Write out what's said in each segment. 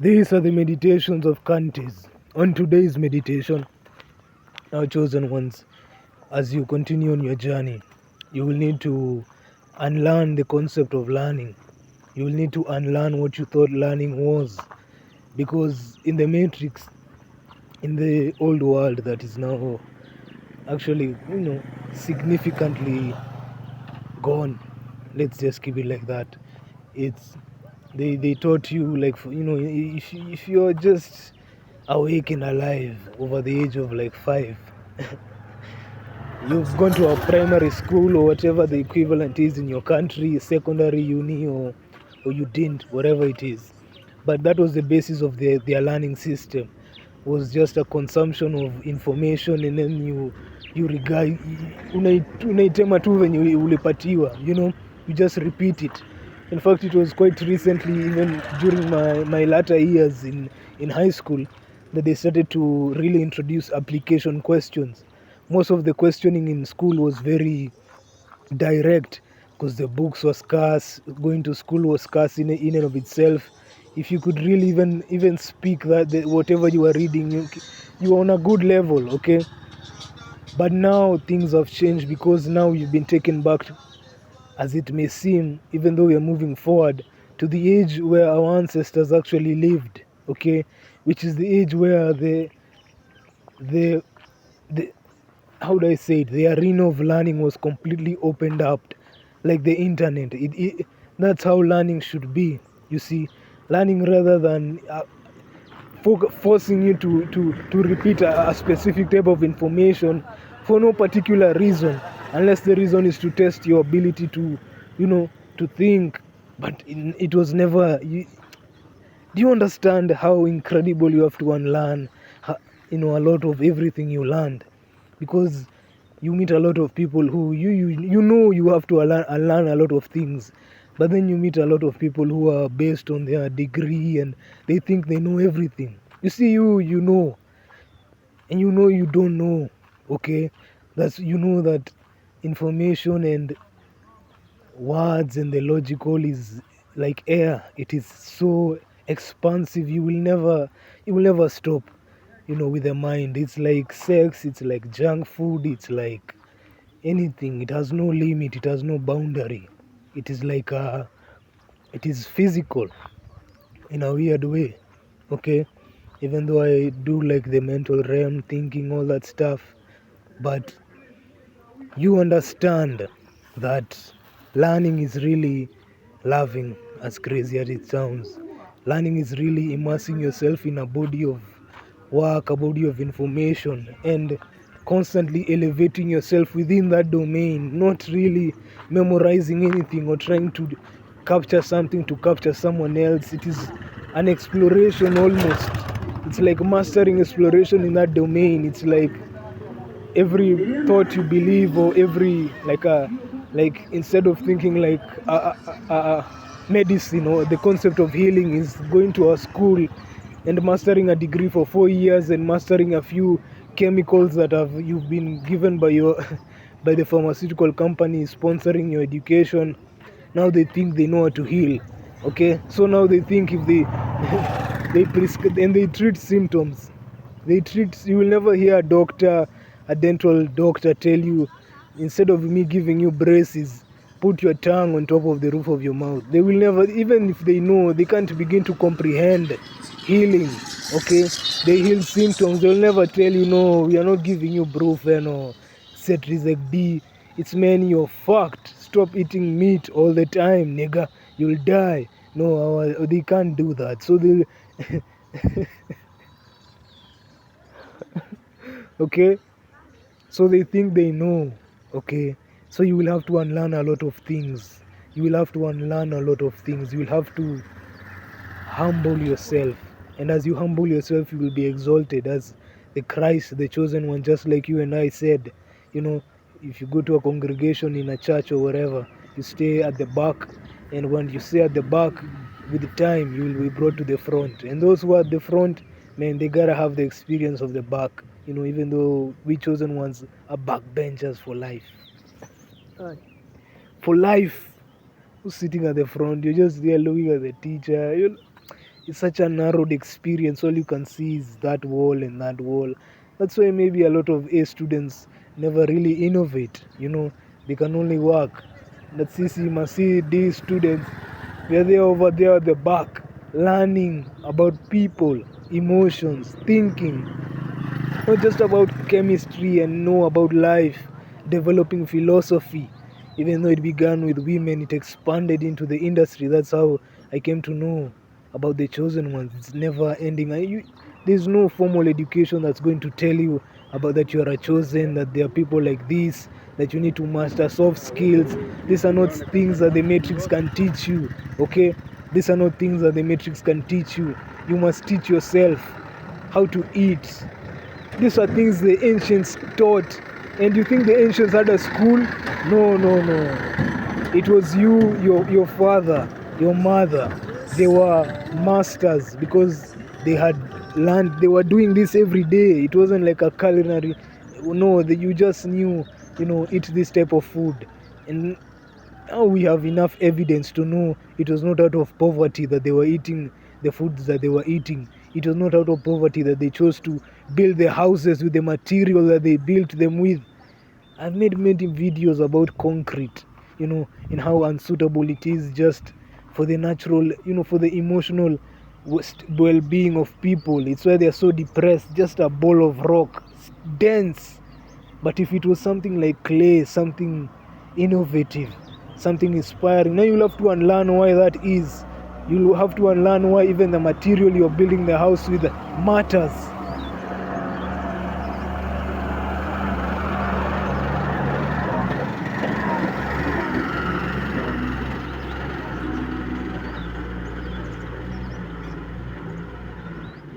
These are the meditations of Kantes. On today's meditation, our chosen ones, as you continue on your journey, you will need to unlearn the concept of learning. You will need to unlearn what you thought learning was. Because in the matrix, in the old world that is now actually, significantly gone, let's just keep it like that. It's they taught you, like, if you're just awake and alive over the age of like 5, you've gone to a primary school or whatever the equivalent is in your country, secondary, uni, or you didn't, whatever it is. But that was the basis of their learning system, was just a consumption of information, and then you regard, unaitema tu venye ulipatiwa, you just repeat it. In fact, it was quite recently, even during my latter years in high school, that they started to really introduce application questions. Most of the questioning in school was very direct, because the books were scarce, going to school was scarce in and of itself. If you could really even speak whatever you were reading, you were on a good level, okay? But now things have changed, because now you've been taken back to, as it may seem, even though we are moving forward, to the age where our ancestors actually lived, okay? Which is the age where the how do I say it, the arena of learning was completely opened up, like the internet. That's how learning should be. You see, learning rather than forcing you to repeat a specific type of information for no particular reason, unless the reason is to test your ability to think. But it was never. Do you understand how incredible you have to unlearn, a lot of everything you learned? Because you meet a lot of people who you have to unlearn a lot of things, but then you meet a lot of people who are based on their degree, and they think they know everything. You see, you know, and you don't know, okay? That information and words and the logical is like air. It is so expansive. You will never stop, with the mind. It's like sex, it's like junk food, it's like anything. It has no limit, it has no boundary. It is like it is physical in a weird way, okay? Even though I do like the mental realm, thinking, all that stuff, but you understand that learning is really loving, as crazy as it sounds. Learning is really immersing yourself in a body of work, a body of information, and constantly elevating yourself within that domain, not really memorizing anything or trying to capture something to capture someone else. It is an exploration almost. It's like mastering exploration in that domain. It's like every thought you believe, or every like instead of thinking like medicine, or the concept of healing, is going to a school and mastering a degree for 4 years, and mastering a few chemicals that you've been given by your by the pharmaceutical company sponsoring your education. Now they think they know how to heal, okay? So now they think if they they prescribe and they treat symptoms. You will never hear a dental doctor tell you, instead of me giving you braces, put your tongue on top of the roof of your mouth. They will never, even if they know, they can't begin to comprehend healing, okay? They heal symptoms. They'll never tell you, no, we are not giving you brufen or cetrizec B. It's, man, you're fucked. Stop eating meat all the time, nigga. You'll die. No, they can't do that. So they'll okay? So they think they know, okay? So you will have to unlearn a lot of things. You will have to unlearn a lot of things. You will have to humble yourself. And as you humble yourself, you will be exalted as the Christ, the chosen one, just like you and I said. If you go to a congregation in a church or wherever, you stay at the back. And when you stay at the back, with time, you will be brought to the front. And those who are at the front, man, they gotta have the experience of the back. Even though we chosen ones are backbenchers for life. For life, who's sitting at the front? You're just there looking at the teacher. it's such a narrowed experience. All you can see is that wall and that wall. That's why maybe a lot of A students never really innovate. They can only work. But see, you must see these students, they're there over there at the back, learning about people, emotions, thinking, not just about chemistry and know about life, developing philosophy. Even though it began with women, it expanded into the industry. That's how I came to know about the chosen ones. It's never ending. There's no formal education that's going to tell you about that you are a chosen, that there are people like this, that you need to master soft skills. These are not things that the matrix can teach you. Okay, these are not things that the matrix can teach you. You must teach yourself how to eat. These are things the ancients taught. And you think the ancients had a school? No, no, no. It was you, your father, your mother. They were masters because they had learned. They were doing this every day. It wasn't like a culinary. No, you just knew, eat this type of food. And now we have enough evidence to know it was not out of poverty that they were eating the foods that they were eating. It was not out of poverty that they chose to build their houses with the material that they built them with. I've made many videos about concrete, and how unsuitable it is just for the natural, for the emotional well-being of people. It's why they're so depressed. Just a ball of rock, dense. But if it was something like clay, something innovative, something inspiring, now you'll have to unlearn why that is. You'll have to unlearn why even the material you're building the house with matters.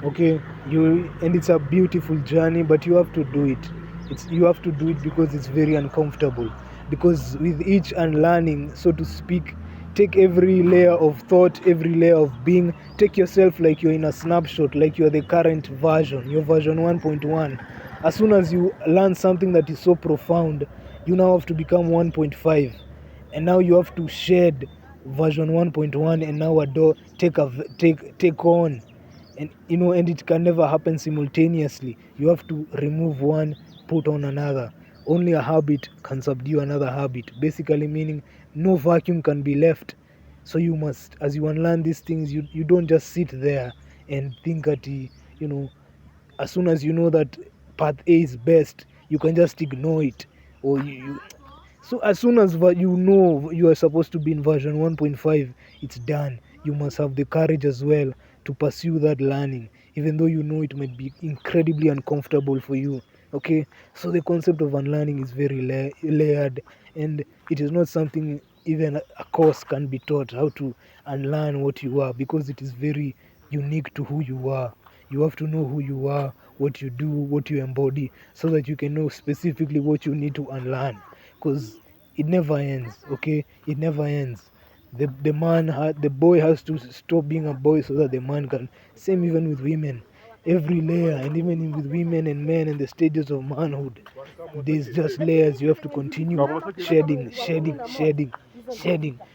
Okay, and it's a beautiful journey, but you have to do it. You have to do it because it's very uncomfortable. Because with each unlearning, so to speak, take every layer of thought, every layer of being, take yourself like you're in a snapshot, like you're the current version, your version 1.1. As soon as you learn something that is so profound, you now have to become 1.5, and now you have to shed version 1.1 and now take on. And it can never happen simultaneously. You have to remove one, put on another. Only a habit can subdue another habit, basically meaning no vacuum can be left. So you must, as you unlearn these things, you don't just sit there and think that as soon as you know that path A is best, you can just ignore it. Or so as soon as you know you are supposed to be in version 1.5, it's done. You must have the courage as well to pursue that learning, even though you know it might be incredibly uncomfortable for you. Okay, so the concept of unlearning is very layered, and it is not something even a course can be taught how to unlearn what you are, because it is very unique to who you are. You have to know who you are, what you do, what you embody, so that you can know specifically what you need to unlearn, because it never ends. Okay, it never ends. The boy has to stop being a boy so that the man can. Same even with women. Every layer, and even with women and men and the stages of manhood, there's just layers. You have to continue shedding.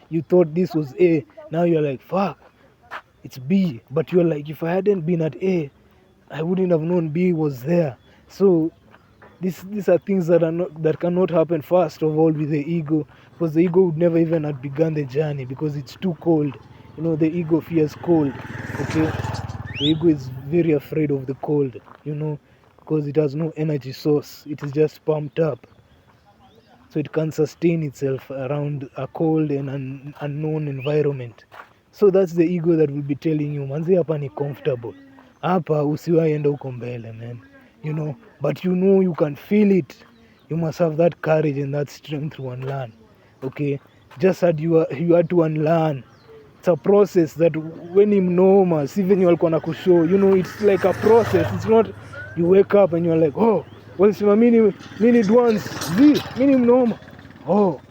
You thought this was A, now you're like, fuck, it's B. But you're like, if I hadn't been at A, I wouldn't have known B was there. So these are things that cannot happen first of all with the ego, because the ego would never even have begun the journey, because it's too cold. The ego fears cold. Okay, the ego is very afraid of the cold, because it has no energy source. It is just pumped up, so it can sustain itself around a cold and unknown environment. So that's the ego that will be telling you, manzi, hapa ni comfortable, hapa usiwaenda huko mbele, man. But you can feel it. You must have that courage and that strength to unlearn. Okay, just as you had to unlearn. It's a process that when mnoma, even you alikuwa nakushow, it's like a process. It's not you wake up and you're like, oh, well, sima mini once, mini mnoma. Oh,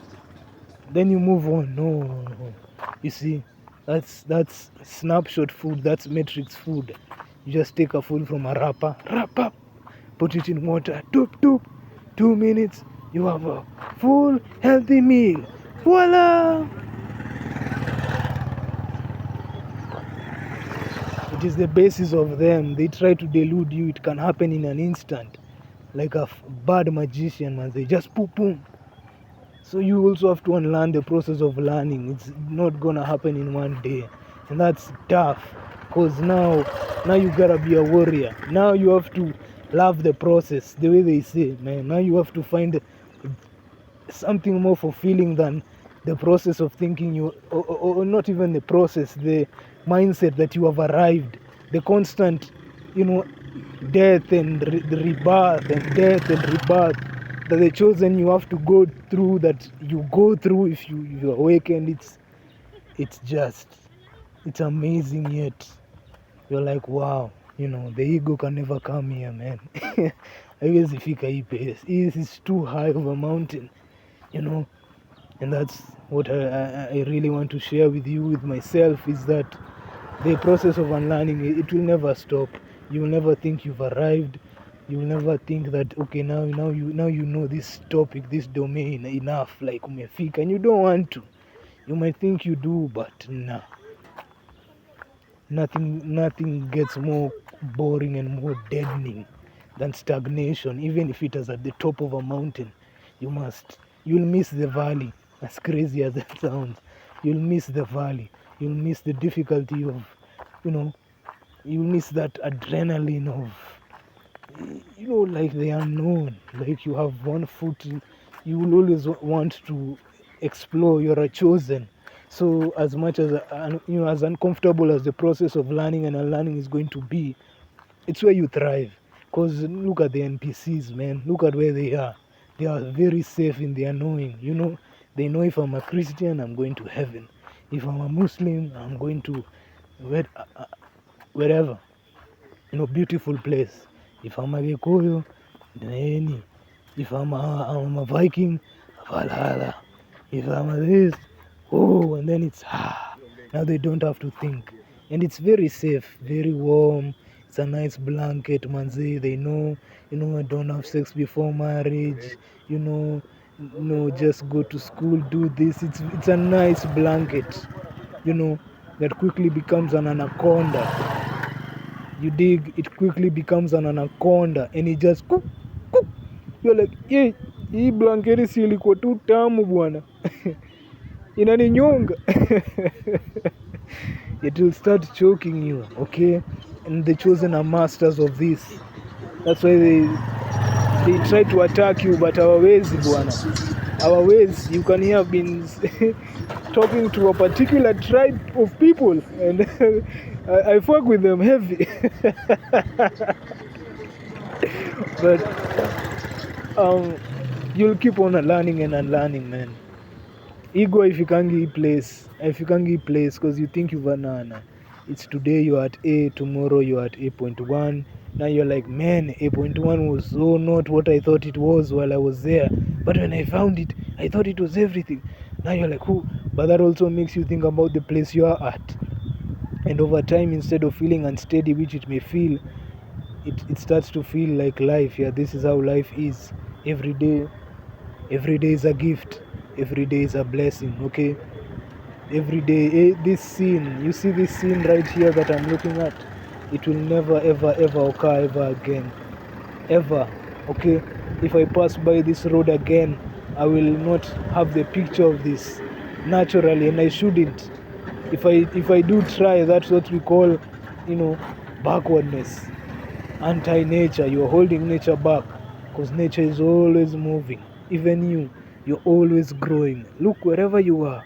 then you move on. No. You see, that's snapshot food. That's matrix food. You just take a food from a wrapper, wrap up, put it in water, doop, 2 minutes, you have a full healthy meal. Voila! It is the basis of them. They try to delude you. It can happen in an instant, like a bad magician, man. They just boom. So you also have to unlearn the process of learning. It's not gonna happen in one day, and that's tough. Cause now you gotta be a warrior. Now you have to love the process, the way they say, man. Now you have to find something more fulfilling than the process of thinking you, or not even the process, the mindset that you have arrived, the constant, death and the rebirth and death and rebirth that the chosen you have to go through, that you go through if you awaken. It's amazing, yet you're like, wow, the ego can never come here, man. Haiwezi fika hii pace. This is too high of a mountain, and that's what I really want to share with you, with myself, is that the process of unlearning, it will never stop. You will never think you've arrived. You will never think that, okay, now you know this topic, this domain enough, like umefika, and you don't want to. You might think you do, but nah. Nothing gets more boring and more deadening than stagnation. Even if it is at the top of a mountain, you'll miss the valley. As crazy as that sounds, you'll miss the valley. You'll miss the difficulty of, you'll miss that adrenaline of, like the unknown. Like you have one foot, you will always want to explore. You're a chosen. So as much as as uncomfortable as the process of learning and unlearning is going to be, it's where you thrive. Because look at the NPCs, man. Look at where they are. They are very safe in their knowing. They know if I'm a Christian, I'm going to heaven. If I'm a Muslim, I'm going to wherever. Beautiful place. If I'm a Gikuyu, then if I'm a Viking, Valhalla. If I'm a this, and then it's now they don't have to think. And it's very safe, very warm. It's a nice blanket, manzi. They know, I don't have sex before marriage, just go to school, do this. It's a nice blanket, that quickly becomes an anaconda. You dig, it quickly becomes an anaconda, and it just cook. You're like, hey, hii blanketi si ilikuwa tu tamu bwana. Inaninyonga. It will start choking you, okay? And the chosen are masters of this. That's why they try to attack you, but our ways, bwana. Our ways, you can hear been talking to a particular tribe of people, and I fuck with them heavy. But you'll keep on learning and unlearning, man. Ego ifikangi place because you think you've banana. It's today you're at A, tomorrow you're at 8.1. Now you're like, man, 8.1 was so not what I thought it was while I was there. But when I found it, I thought it was everything. Now you're like, who? But that also makes you think about the place you are at. And over time, instead of feeling unsteady, which it may feel, it starts to feel like life. Yeah, this is how life is. Every day is a gift. Every day is a blessing, okay? Every day, this scene, you see this scene right here that I'm looking at, it will never ever occur ever again. Ever, okay? If I pass by this road again, I will not have the picture of this naturally, and I shouldn't. If I do try, that's what we call, backwardness. Anti-nature. You're holding nature back, because nature is always moving. Even you're always growing. Look wherever you are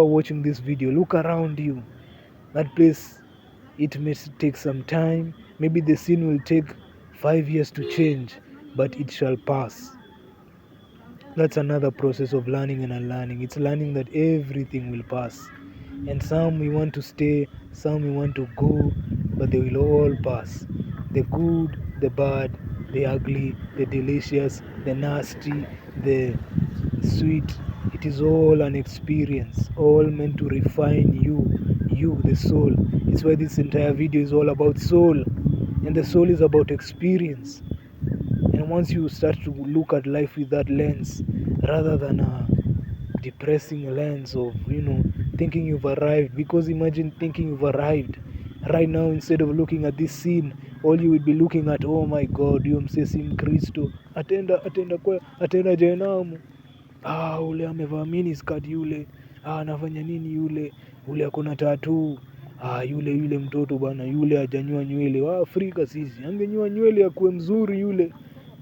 watching this video, look around you. That place, it may take some time. Maybe the scene will take 5 years to change, but it shall pass. That's another process of learning and unlearning. It's learning that everything will pass. And some we want to stay, some we want to go, but they will all pass. The good, the bad, the ugly, the delicious, the nasty, the sweet. It is all an experience, all meant to refine you, the soul. It's why this entire video is all about soul. And the soul is about experience. And once you start to look at life with that lens, rather than a depressing lens of, thinking you've arrived, because imagine thinking you've arrived, Right now, instead of looking at this scene, all you would be looking at, oh my God, huyo msee si Mkristo, atenda jenamu. Ule amevaa miniskirt yule, anafanya nini ule akona tattoo. Yule mtoto bana, yule hajanyua nywele. Afrika sisi, angenyua nywele akuwe mzuri yule.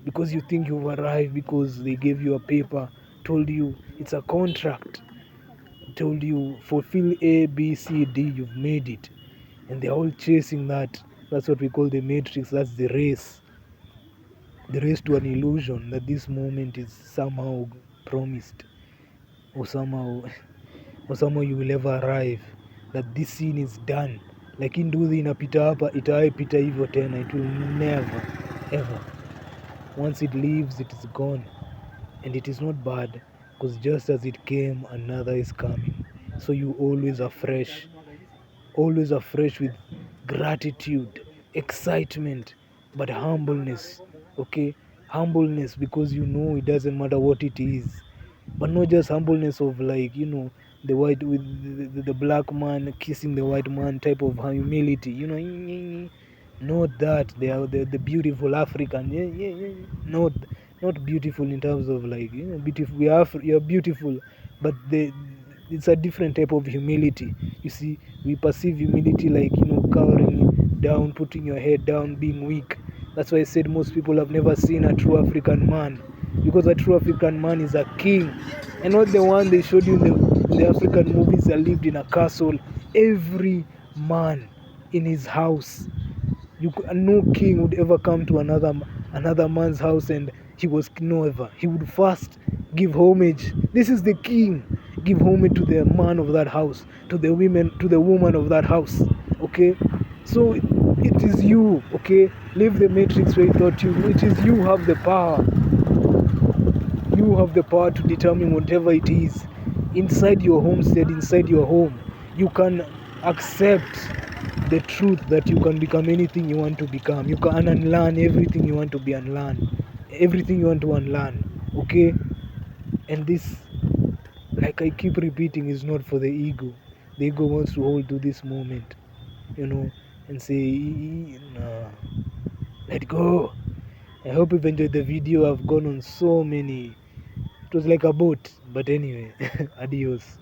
Because you think you've arrived, because they gave you a paper, told you it's a contract, told you fulfill A, B, C, D, you've made it. And they're all chasing that. That's what we call the matrix. That's the race to an illusion that this moment is somehow promised, or somehow you will ever arrive, that this scene is done. Lakini nduthi inapita hapa, itawaipita hivyo tena. It will never ever, once it leaves, it is gone. And it is not bad, because just as it came, another is coming. So you always afresh with gratitude, excitement, but humbleness. Okay, humbleness, because you know it doesn't matter what it is, but not just humbleness of, like, the white with the black man kissing the white man type of humility, not that they are the beautiful African, not beautiful in terms of, like, beautiful. You're beautiful, but it's a different type of humility. You see, we perceive humility like, cowering down, putting your head down, being weak. That's why I said most people have never seen a true African man, because a true African man is a king, and not the one they showed you in the African movies that lived in a castle. Every man in his house. No king would ever come to another man's house and he was never. He would first give homage. This is the king. Give homage to the man of that house, to the woman of that house. Okay, so it is you. Okay, leave the matrix where it taught you. It is you who have the power. You have the power to determine whatever it is inside your homestead, inside your home. You can accept the truth that you can become anything you want to become. You can unlearn everything you want to be unlearned, everything you want to unlearn. Okay, and this, like I keep repeating, is not for the ego. The ego wants to hold to this moment, and say, nah, let go. I hope you've enjoyed the video. I've gone on so many. It was like a boat, but anyway, adios.